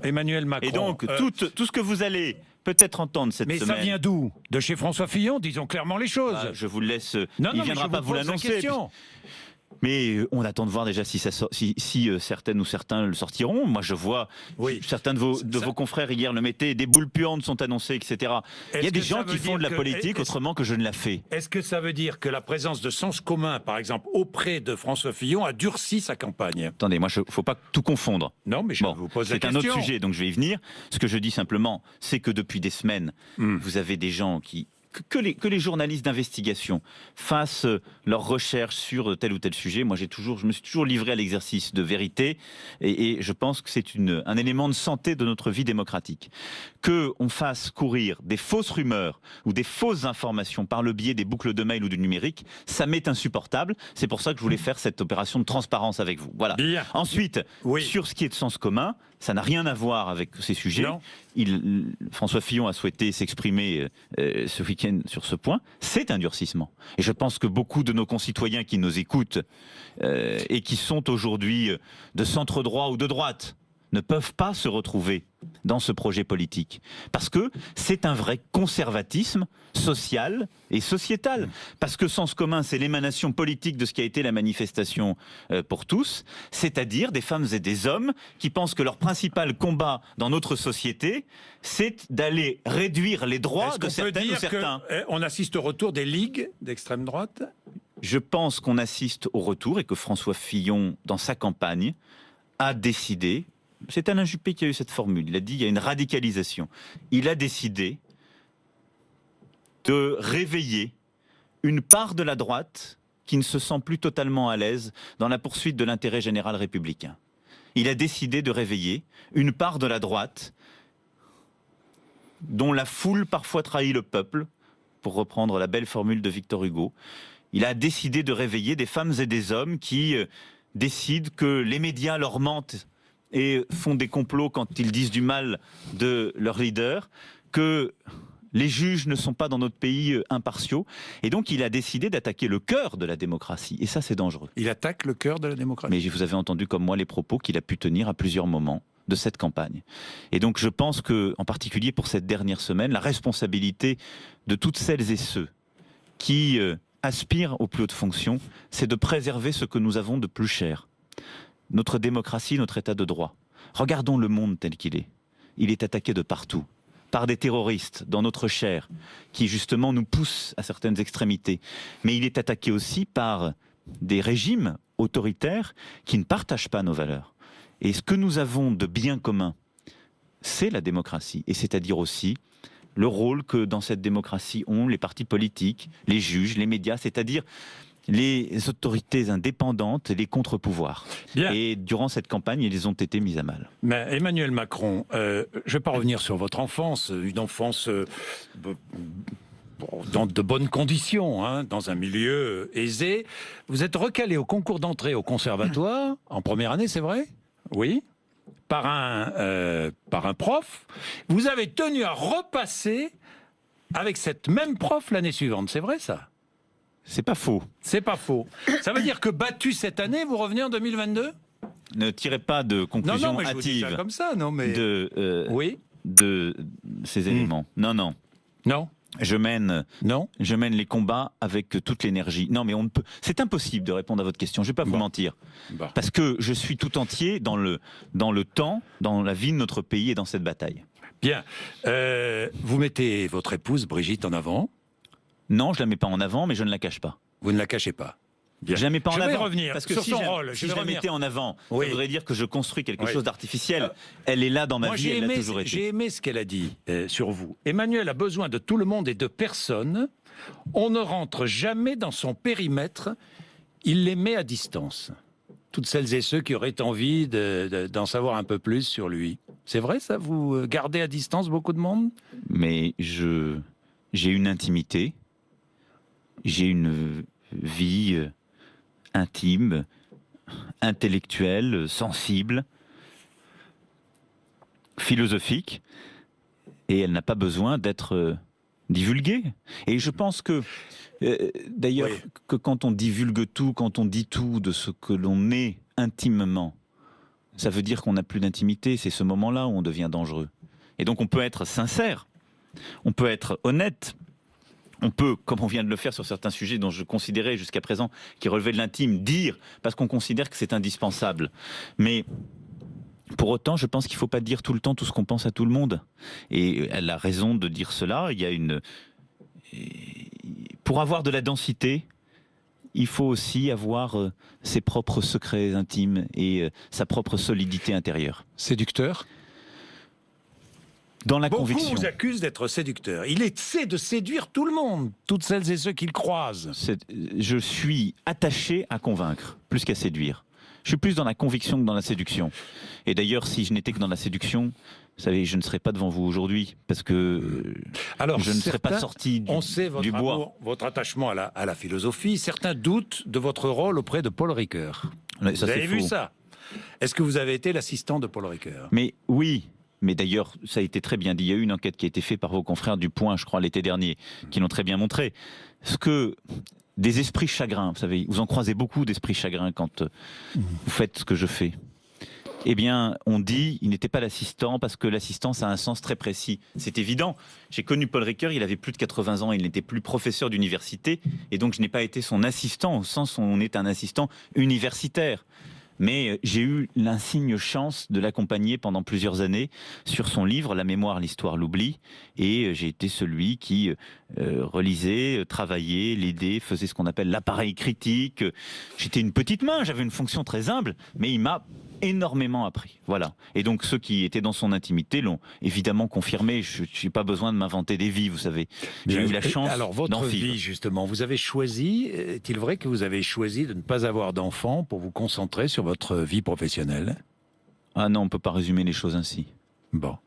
Et donc, tout ce que vous allez peut-être entendre cette semaine... Mais ça vient d'où? De chez François Fillon, disons clairement les choses. Je vous le laisse... Non, il ne viendra pas vous l'annoncer. Mais on attend de voir déjà si certaines ou certains le sortiront. Moi, je vois certains de vos confrères hier le mettaient, des boules puantes sont annoncées, etc. Il y a des gens qui font de la politique autrement que je ne la fais. Est-ce que ça veut dire que la présence de Sens commun, par exemple, auprès de François Fillon, a durci sa campagne? Attendez, moi, il ne faut pas tout confondre. Non, mais je vous pose la question. C'est un autre sujet, donc je vais y venir. Ce que je dis simplement, c'est que depuis des semaines, vous avez des gens qui... Que les journalistes d'investigation fassent leurs recherches sur tel ou tel sujet. Moi, je me suis toujours livré à l'exercice de vérité et je pense que c'est un élément de santé de notre vie démocratique. Qu'on fasse courir des fausses rumeurs ou des fausses informations par le biais des boucles de mail ou du numérique, ça m'est insupportable. C'est pour ça que je voulais faire cette opération de transparence avec vous. Voilà. Bien. Ensuite, sur ce qui est de sens commun, ça n'a rien à voir avec ces sujets. François Fillon a souhaité s'exprimer ce week-end sur ce point. C'est un durcissement. Et je pense que beaucoup de nos concitoyens qui nous écoutent et qui sont aujourd'hui de centre droit ou de droite ne peuvent pas se retrouver dans ce projet politique. Parce que c'est un vrai conservatisme social et sociétal. Parce que Sens commun, c'est l'émanation politique de ce qui a été la manifestation pour tous, c'est-à-dire des femmes et des hommes qui pensent que leur principal combat dans notre société, c'est d'aller réduire les droits de certaines ou certains. On assiste au retour des ligues d'extrême droite? Je pense qu'on assiste au retour et que François Fillon, dans sa campagne, a décidé... C'est Alain Juppé qui a eu cette formule. Il a dit il y a une radicalisation. Il a décidé de réveiller une part de la droite qui ne se sent plus totalement à l'aise dans la poursuite de l'intérêt général républicain. Il a décidé de réveiller une part de la droite dont la foule parfois trahit le peuple, pour reprendre la belle formule de Victor Hugo. Il a décidé de réveiller des femmes et des hommes qui décident que les médias leur mentent et font des complots quand ils disent du mal de leur leader, que les juges ne sont pas dans notre pays impartiaux. Et donc il a décidé d'attaquer le cœur de la démocratie. Et ça, c'est dangereux. Il attaque le cœur de la démocratie. Mais vous avez entendu comme moi les propos qu'il a pu tenir à plusieurs moments de cette campagne. Et donc je pense que, en particulier pour cette dernière semaine, la responsabilité de toutes celles et ceux qui aspirent aux plus hautes fonctions, c'est de préserver ce que nous avons de plus cher. Notre démocratie, notre état de droit. Regardons le monde tel qu'il est. Il est attaqué de partout, par des terroristes dans notre chair, qui justement nous poussent à certaines extrémités. Mais il est attaqué aussi par des régimes autoritaires qui ne partagent pas nos valeurs. Et ce que nous avons de bien commun, c'est la démocratie. Et c'est-à-dire aussi le rôle que dans cette démocratie ont les partis politiques, les juges, les médias, c'est-à-dire les autorités indépendantes et les contre-pouvoirs. Bien. Et durant cette campagne, ils ont été mis à mal. Mais Emmanuel Macron, je ne vais pas revenir sur votre enfance, une enfance dans de bonnes conditions, hein, dans un milieu aisé. Vous êtes recalé au concours d'entrée au conservatoire, en première année, c'est vrai? Oui. Par un prof. Vous avez tenu à repasser avec cette même prof l'année suivante, c'est vrai ça? C'est pas faux. C'est pas faux. Ça veut dire que battu cette année, vous revenez en 2022? Ne tirez pas de conclusions hâtives. Je vous dis ça comme ça, non mais de ces éléments. Non. Je mène les combats avec toute l'énergie. Non, mais on ne peut. C'est impossible de répondre à votre question. Je ne vais pas vous mentir, parce que je suis tout entier dans le temps, dans la vie de notre pays et dans cette bataille. Bien. Vous mettez votre épouse Brigitte en avant? Non, je la mets pas en avant, mais je ne la cache pas. Vous ne la cachez pas? Bien. Je la mets pas en avant. Je vais revenir parce que sur si son rôle. Si je la mettais en avant, ça voudrait dire que je construis quelque chose d'artificiel. Elle est là dans ma vie, elle a toujours été. J'ai aimé ce qu'elle a dit sur vous. Emmanuel a besoin de tout le monde et de personne. On ne rentre jamais dans son périmètre. Il les met à distance. Toutes celles et ceux qui auraient envie d'en savoir un peu plus sur lui. C'est vrai ça? Vous gardez à distance beaucoup de monde? Mais j'ai une intimité. J'ai une vie intime, intellectuelle, sensible, philosophique, et elle n'a pas besoin d'être divulguée. Et je pense que, d'ailleurs, que quand on divulgue tout, quand on dit tout de ce que l'on est intimement, ça veut dire qu'on n'a plus d'intimité. C'est ce moment-là où on devient dangereux. Et donc on peut être sincère, on peut être honnête, On peut, comme on vient de le faire sur certains sujets dont je considérais jusqu'à présent qui relevaient de l'intime, dire parce qu'on considère que c'est indispensable. Mais pour autant, je pense qu'il ne faut pas dire tout le temps tout ce qu'on pense à tout le monde. Et elle a raison de dire cela. Il y a pour avoir de la densité, il faut aussi avoir ses propres secrets intimes et sa propre solidité intérieure. Séducteur ? Dans la Beaucoup conviction. vous accusent d'être séducteur. Il essaie de séduire tout le monde, toutes celles et ceux qu'il croise. Je suis attaché à convaincre, plus qu'à séduire. Je suis plus dans la conviction que dans la séduction. Et d'ailleurs, si je n'étais que dans la séduction, vous savez, je ne serais pas devant vous aujourd'hui, parce que alors, je ne serais pas sorti on sait du bois. amour, votre attachement à la philosophie. Certains doutent de votre rôle auprès de Paul Ricoeur. Ça, vous avez vu faux. ça? Est-ce que vous avez été l'assistant de Paul Ricoeur? Mais oui. Mais d'ailleurs, ça a été très bien dit. Il y a eu une enquête qui a été faite par vos confrères du Point, je crois, l'été dernier, qui l'ont très bien montré. Ce que des esprits chagrins, vous savez, vous en croisez beaucoup d'esprits chagrins quand vous faites ce que je fais. Eh bien, on dit, il n'était pas l'assistant parce que l'assistance a un sens très précis. C'est évident. J'ai connu Paul Ricoeur, il avait plus de 80 ans, il n'était plus professeur d'université, et donc je n'ai pas été son assistant, au sens où on est un assistant universitaire. Mais j'ai eu l'insigne chance de l'accompagner pendant plusieurs années sur son livre « La mémoire, l'histoire, l'oubli ». Et j'ai été celui qui relisait, travaillait, l'aidait, faisait ce qu'on appelle l'appareil critique. J'étais une petite main, j'avais une fonction très humble, mais il m'a énormément appris. Voilà. Et donc ceux qui étaient dans son intimité l'ont évidemment confirmé. Je n'ai pas besoin de m'inventer des vies, vous savez. J'ai eu la chance. Alors votre vie, justement, vous avez choisi, est-il vrai que vous avez choisi de ne pas avoir d'enfant pour vous concentrer sur votre vie professionnelle? Ah non, on ne peut pas résumer les choses ainsi. Bon.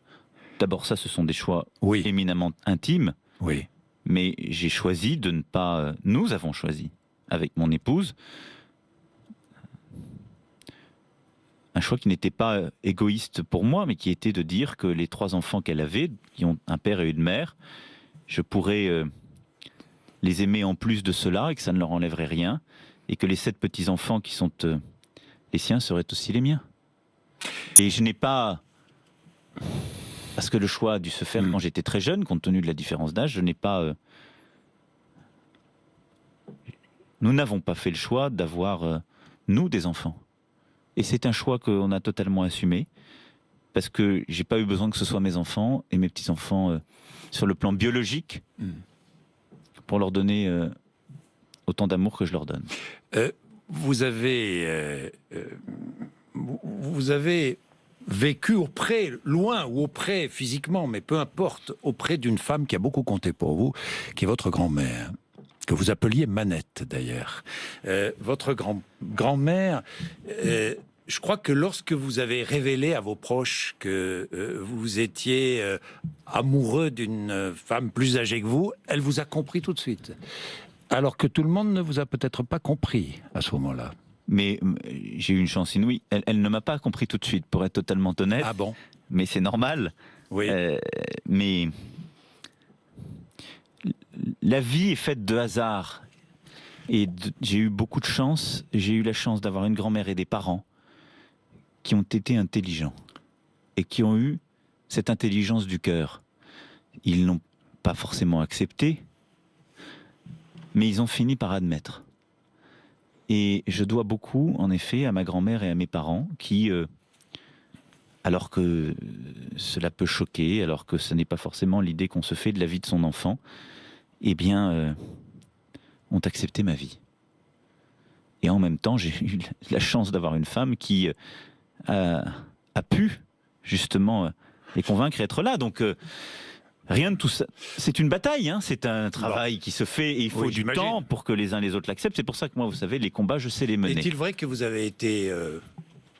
D'abord, ça, ce sont des choix oui. éminemment intimes. Oui. Mais j'ai choisi de ne pas... Nous avons choisi, avec mon épouse, un choix qui n'était pas égoïste pour moi, mais qui était de dire que les 3 enfants qu'elle avait, qui ont un père et une mère, je pourrais les aimer en plus de cela et que ça ne leur enlèverait rien, et que les 7 petits-enfants qui sont les siens seraient aussi les miens. Et je n'ai pas... Parce que le choix a dû se faire quand j'étais très jeune, compte tenu de la différence d'âge, je n'ai pas... Nous n'avons pas fait le choix d'avoir, nous, des enfants. Et c'est un choix qu'on a totalement assumé, parce que j'ai pas eu besoin que ce soit mes enfants et mes petits-enfants sur le plan biologique, pour leur donner autant d'amour que je leur donne. Vous avez vécu auprès, loin ou auprès physiquement, mais peu importe, auprès d'une femme qui a beaucoup compté pour vous, qui est votre grand-mère, que vous appeliez Manette d'ailleurs. Votre grand-mère, je crois que lorsque vous avez révélé à vos proches que vous étiez amoureux d'une femme plus âgée que vous, elle vous a compris tout de suite. Alors que tout le monde ne vous a peut-être pas compris à ce moment-là. Mais j'ai eu une chance inouïe. Elle ne m'a pas compris tout de suite, pour être totalement honnête. Ah bon? Mais c'est normal. Oui. Mais la vie est faite de hasard. Et j'ai eu beaucoup de chance. J'ai eu la chance d'avoir une grand-mère et des parents qui ont été intelligents et qui ont eu cette intelligence du cœur. Ils n'ont pas forcément accepté, mais ils ont fini par admettre. Et je dois beaucoup, en effet, à ma grand-mère et à mes parents qui, alors que cela peut choquer, alors que ce n'est pas forcément l'idée qu'on se fait de la vie de son enfant, eh bien, ont accepté ma vie. Et en même temps, j'ai eu la chance d'avoir une femme qui a pu, justement, les convaincre et être là. Donc, rien de tout ça. C'est une bataille, hein. C'est un travail qui se fait et il faut du temps pour que les uns les autres l'acceptent. C'est pour ça que moi, vous savez, les combats, je sais les mener. Est-il vrai que vous avez été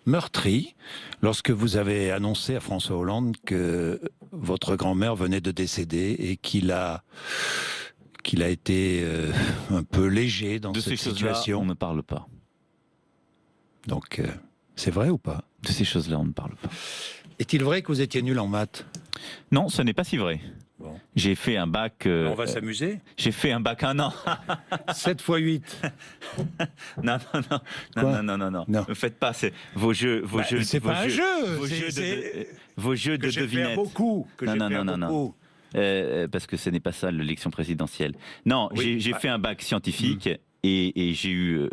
meurtri lorsque vous avez annoncé à François Hollande que votre grand-mère venait de décéder et qu'il a été un peu léger dans cette situation? On ne parle pas. Donc, c'est vrai ou pas? De ces choses-là, on ne parle pas. Est-il vrai que vous étiez nul en maths? Non, ce n'est pas si vrai. Bon. J'ai fait un bac... on va s'amuser. J'ai fait un bac 1 an. 7 x 8. Non. Ne faites pas vos jeux... C'est pas un jeu. Vos jeux de devinettes. Beaucoup. Non. parce que ce n'est pas ça l'élection présidentielle. Non, j'ai fait un bac scientifique. Et j'ai eu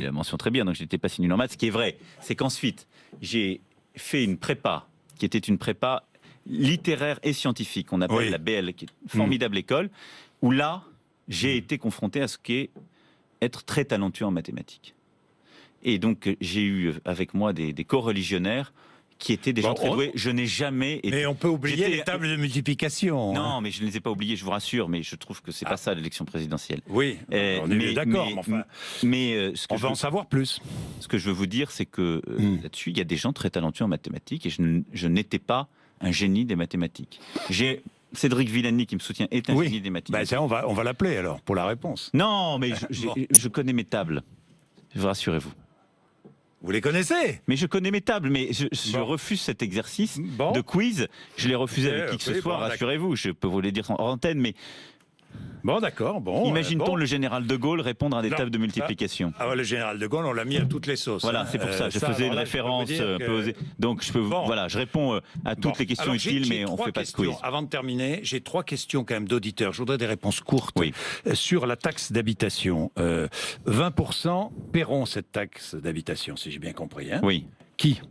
la mention très bien, donc je n'étais pas si nul en maths. Ce qui est vrai, c'est qu'ensuite, j'ai fait une prépa, qui était une prépa littéraire et scientifique, qu'on appelle la BL, qui est une formidable école, où là, j'ai été confronté à ce qu'est être très talentueux en mathématiques. Et donc, j'ai eu avec moi des co-religionnaires qui étaient des gens très doués. Je n'ai jamais été... Mais on peut oublier les tables de multiplication. Non, mais je ne les ai pas oubliés, je vous rassure, mais je trouve que c'est pas ça l'élection présidentielle. Oui, on est d'accord, mais ce que on va en savoir plus. Ce que je veux vous dire, c'est que là-dessus, il y a des gens très talentueux en mathématiques et je n'étais pas un génie des mathématiques. J'ai Cédric Villani qui me soutient est un génie des mathématiques. Ben, on va l'appeler alors pour la réponse. Non, mais je connais mes tables, rassurez-vous. Vous les connaissez? Mais je connais mes tables, mais je refuse cet exercice de quiz. Je l'ai refusé avec qui que ce soit, rassurez-vous. Je peux vous le dire en antenne, mais... Bon, d'accord. Imagine-t-on le général de Gaulle répondre à des tables de multiplication? Le général de Gaulle, on l'a mis à toutes les sauces. Voilà, c'est pour ça. Je faisais une référence. Donc, je réponds à toutes les questions utiles, mais on ne fait pas de quiz. Avant de terminer, j'ai 3 questions quand même d'auditeurs. Je voudrais des réponses courtes sur la taxe d'habitation. 20% paieront cette taxe d'habitation, si j'ai bien compris. Hein? Oui. Qui?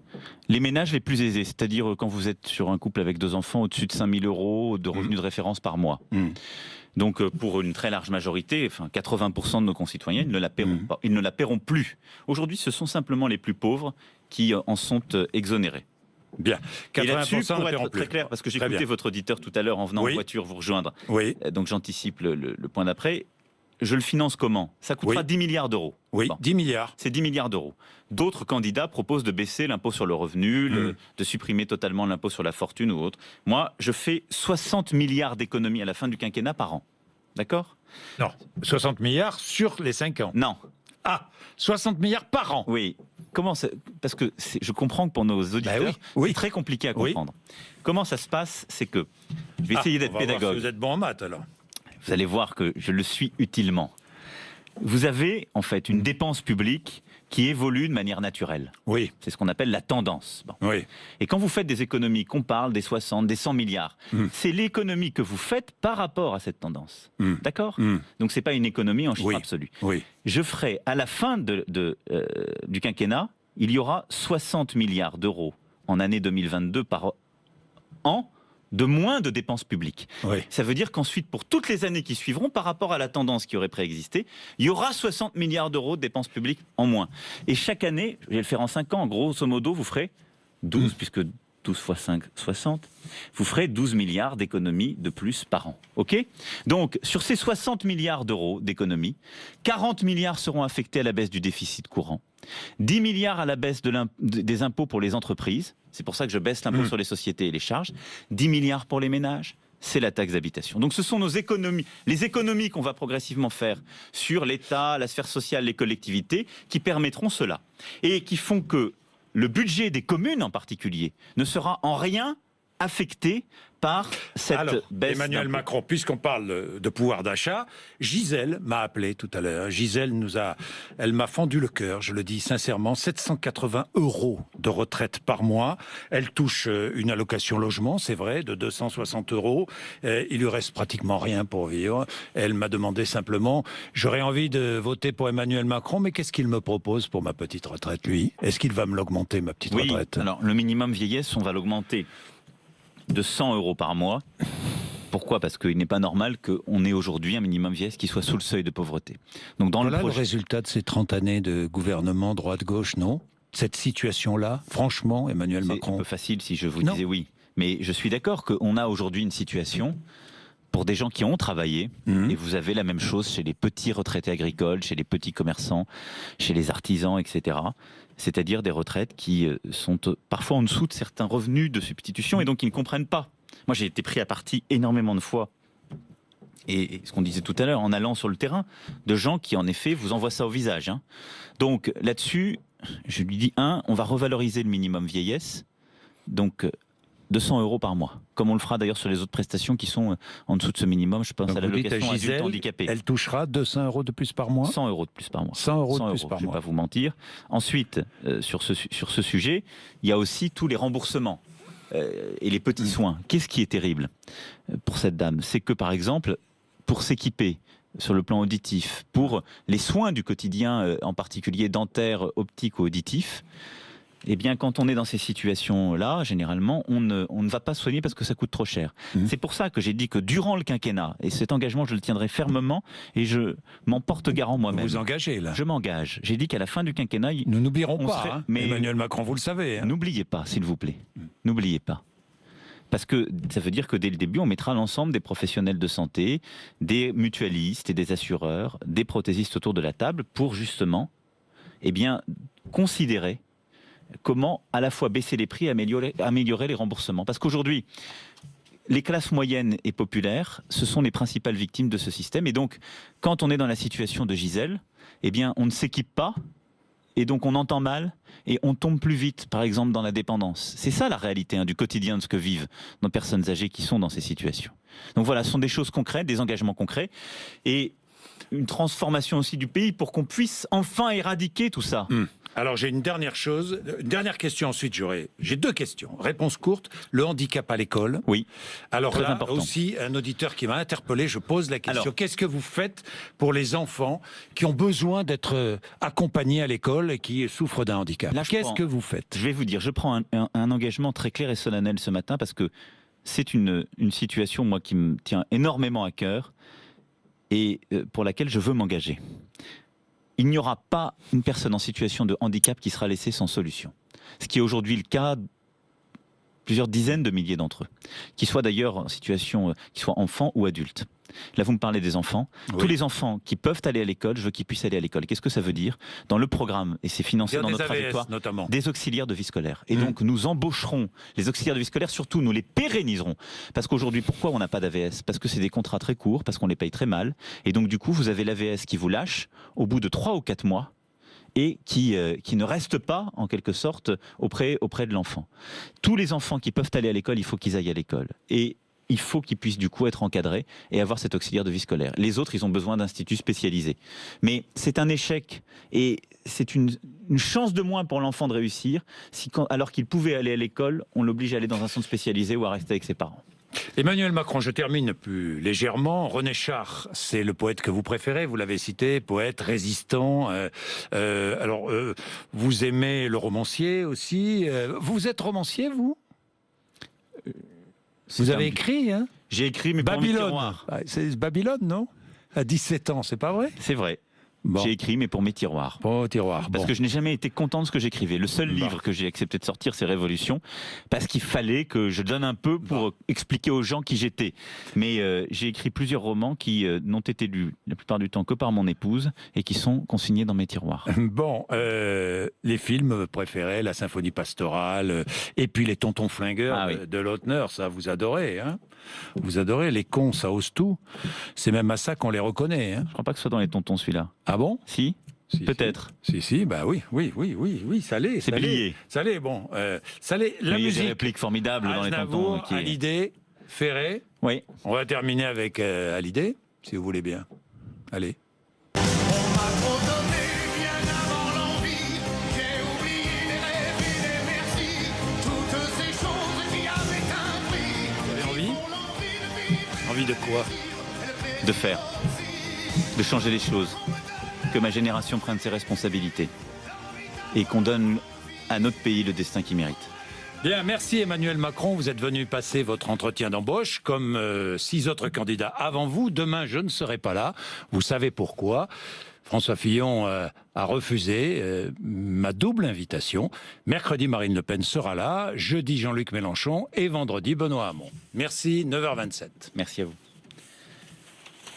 Les ménages les plus aisés, c'est-à-dire quand vous êtes sur un couple avec 2 enfants au-dessus de 5 000 € de revenus de référence par mois. Donc pour une très large majorité, 80% de nos concitoyens, ils ne la paieront pas, ils ne la paieront plus. Aujourd'hui, ce sont simplement les plus pauvres qui en sont exonérés. Bien. 80% et là-dessus, pour être plus. très clair, parce que j'ai écouté votre auditeur tout à l'heure en venant en voiture vous rejoindre, donc j'anticipe le point d'après. Je le finance comment? Ça coûtera 10 milliards d'euros. Oui, 10 milliards. C'est 10 milliards d'euros. D'autres candidats proposent de baisser l'impôt sur le revenu, de supprimer totalement l'impôt sur la fortune ou autre. Moi, je fais 60 milliards d'économies à la fin du quinquennat par an. D'accord? Non, 60 milliards sur les 5 ans. Non. 60 milliards par an. Oui. Comment ça... Parce que je comprends que pour nos auditeurs, c'est très compliqué à comprendre. Comment ça se passe? C'est que... Je vais essayer d'être pédagogue. Voir si vous êtes bon en maths, alors. Vous allez voir que je le suis utilement. Vous avez en fait une dépense publique qui évolue de manière naturelle. Oui. C'est ce qu'on appelle la tendance. Oui. Et quand vous faites des économies, qu'on parle des 60, des 100 milliards, c'est l'économie que vous faites par rapport à cette tendance. D'accord? Donc c'est pas une économie en chiffre absolu. Oui. Je ferai, à la fin du quinquennat, il y aura 60 milliards d'euros en année 2022 par an de moins de dépenses publiques. Ça veut dire qu'ensuite, pour toutes les années qui suivront, par rapport à la tendance qui aurait préexisté, il y aura 60 milliards d'euros de dépenses publiques en moins. Et chaque année, je vais le faire en 5 ans, grosso modo, vous ferez 12, puisque 12 fois 5, 60, vous ferez 12 milliards d'économies de plus par an. OK? Donc, sur ces 60 milliards d'euros d'économies, 40 milliards seront affectés à la baisse du déficit courant, 10 milliards à la baisse des impôts pour les entreprises, c'est pour ça que je baisse l'impôt sur les sociétés et les charges, 10 milliards pour les ménages, c'est la taxe d'habitation. Donc ce sont nos économies, les économies qu'on va progressivement faire sur l'État, la sphère sociale, les collectivités, qui permettront cela. Et qui font que le budget des communes en particulier ne sera en rien affecté par cette baisse. Emmanuel Macron, puisqu'on parle de pouvoir d'achat, Gisèle m'a appelé tout à l'heure. Gisèle elle m'a fendu le cœur, je le dis sincèrement, 780 € de retraite par mois. Elle touche une allocation logement, c'est vrai, de 260 €. Il lui reste pratiquement rien pour vivre. Elle m'a demandé simplement, j'aurais envie de voter pour Emmanuel Macron, mais qu'est-ce qu'il me propose pour ma petite retraite, lui? Est-ce qu'il va me l'augmenter, ma petite retraite? Alors, le minimum vieillesse, on va l'augmenter de 100 € par mois. Pourquoi? Parce qu'il n'est pas normal qu'on ait aujourd'hui un minimum vieillesse qui soit sous le seuil de pauvreté. Donc dans le résultat de ces 30 années de gouvernement droite-gauche, non? Cette situation-là, franchement, Emmanuel Macron... C'est un peu facile si je vous disais oui. Mais je suis d'accord qu'on a aujourd'hui une situation pour des gens qui ont travaillé, et vous avez la même chose chez les petits retraités agricoles, chez les petits commerçants, chez les artisans, etc. C'est-à-dire des retraites qui sont parfois en dessous de certains revenus de substitution et donc qui ne comprennent pas. Moi, j'ai été pris à partie énormément de fois, et ce qu'on disait tout à l'heure, en allant sur le terrain, de gens qui, en effet, vous envoient ça au visage. Donc, là-dessus, je lui dis, on va revaloriser le minimum vieillesse, donc 200 € par mois, comme on le fera d'ailleurs sur les autres prestations qui sont en dessous de ce minimum. Je pense à l'allocation adulte handicapé. Elle touchera 200 € de plus par mois? 100 € de plus par mois. 100 € de plus par mois. Je ne vais pas vous mentir. Ensuite, sur ce sujet, il y a aussi tous les remboursements. et les petits soins. Qu'est-ce qui est terrible pour cette dame? C'est que, par exemple, pour s'équiper sur le plan auditif, pour les soins du quotidien, en particulier dentaires, optiques ou auditifs, eh bien, quand on est dans ces situations-là, généralement, on ne va pas soigner parce que ça coûte trop cher. C'est pour ça que j'ai dit que durant le quinquennat, et cet engagement, je le tiendrai fermement, et je m'en porte garant moi-même. Vous vous engagez, là? Je m'engage. J'ai dit qu'à la fin du quinquennat... Nous n'oublierons pas, serait... mais Emmanuel Macron, vous le savez. N'oubliez pas, s'il vous plaît. N'oubliez pas. Parce que ça veut dire que dès le début, on mettra l'ensemble des professionnels de santé, des mutualistes et des assureurs, des prothésistes autour de la table pour justement, eh bien, considérer comment à la fois baisser les prix et améliorer les remboursements. Parce qu'aujourd'hui, les classes moyennes et populaires, ce sont les principales victimes de ce système. Et donc, quand on est dans la situation de Gisèle, eh bien, on ne s'équipe pas, et donc on entend mal, et on tombe plus vite, par exemple, dans la dépendance. C'est ça la réalité du quotidien de ce que vivent nos personnes âgées qui sont dans ces situations. Donc voilà, ce sont des choses concrètes, des engagements concrets, et une transformation aussi du pays pour qu'on puisse enfin éradiquer tout ça. Alors j'ai une dernière question ensuite, j'ai 2 questions. Réponse courte, le handicap à l'école. Oui. Alors très là important. aussi, un auditeur qui m'a interpellé, je pose la question. Qu'est-ce que vous faites pour les enfants qui ont besoin d'être accompagnés à l'école et qui souffrent d'un handicap? Qu'est-ce que vous faites? Je vais vous dire, je prends un engagement très clair et solennel ce matin parce que c'est une situation, moi, qui me tient énormément à cœur et pour laquelle je veux m'engager. Il n'y aura pas une personne en situation de handicap qui sera laissée sans solution. Ce qui est aujourd'hui le cas, plusieurs dizaines de milliers d'entre eux, qui soient d'ailleurs en situation, qui soient enfants ou adultes. Là, vous me parlez des enfants. Oui. Tous les enfants qui peuvent aller à l'école, je veux qu'ils puissent aller à l'école. Qu'est-ce que ça veut dire? Dans le programme, et c'est financé dans notre trajectoire, notamment, des auxiliaires de vie scolaire. Et donc, nous embaucherons les auxiliaires de vie scolaire, surtout, nous les pérenniserons. Parce qu'aujourd'hui, pourquoi on n'a pas d'AVS? Parce que c'est des contrats très courts, parce qu'on les paye très mal. Et donc, du coup, vous avez l'AVS qui vous lâche au bout de 3 ou 4 mois et qui ne reste pas, en quelque sorte, auprès de l'enfant. Tous les enfants qui peuvent aller à l'école, il faut qu'ils aillent à l'école. Et il faut qu'ils puissent du coup être encadrés et avoir cet auxiliaire de vie scolaire. Les autres, ils ont besoin d'instituts spécialisés. Mais c'est un échec et c'est une chance de moins pour l'enfant de réussir si, alors qu'il pouvait aller à l'école, on l'oblige à aller dans un centre spécialisé ou à rester avec ses parents. Emmanuel Macron, je termine plus légèrement. René Char, c'est le poète que vous préférez, vous l'avez cité, poète, résistant. Vous aimez le romancier aussi. Vous êtes romancier, vous? Vous avez écrit, hein? J'ai écrit, mais pour mes tiroirs. C'est Babylone, non? À 17 ans, c'est pas vrai? C'est vrai. Bon. J'ai écrit, mais pour mes tiroirs. Pour vos tiroirs. Parce que je n'ai jamais été content de ce que j'écrivais. Le seul livre que j'ai accepté de sortir, c'est Révolution, parce qu'il fallait que je donne un peu pour expliquer aux gens qui j'étais. Mais j'ai écrit plusieurs romans qui n'ont été lus la plupart du temps que par mon épouse et qui sont consignés dans mes tiroirs. Bon, les films préférés, La Symphonie pastorale, et puis Les Tontons flingueurs de Lautner, ça vous adorez, hein? Vous adorez. Les cons, ça ose tout. C'est même à ça qu'on les reconnaît, hein? Je crois pas que ce soit dans Les Tontons celui-là. Ah bon? Si, peut-être. Si, bah oui, ça l'est. C'est plié. Ça l'est, bon. Ça l'est. La musique. Il y a des répliques formidables dans Les Tontons. Hallyday, Ferré. Oui. On va terminer avec Hallyday, si vous voulez bien. Allez. Envie de quoi? De faire, de changer les choses, que ma génération prenne ses responsabilités et qu'on donne à notre pays le destin qu'il mérite. Bien, merci Emmanuel Macron, vous êtes venu passer votre entretien d'embauche comme 6 autres candidats avant vous. Demain, je ne serai pas là, vous savez pourquoi. François Fillon a refusé ma double invitation. Mercredi, Marine Le Pen sera là, jeudi, Jean-Luc Mélenchon et vendredi, Benoît Hamon. Merci, 9h27. Merci à vous.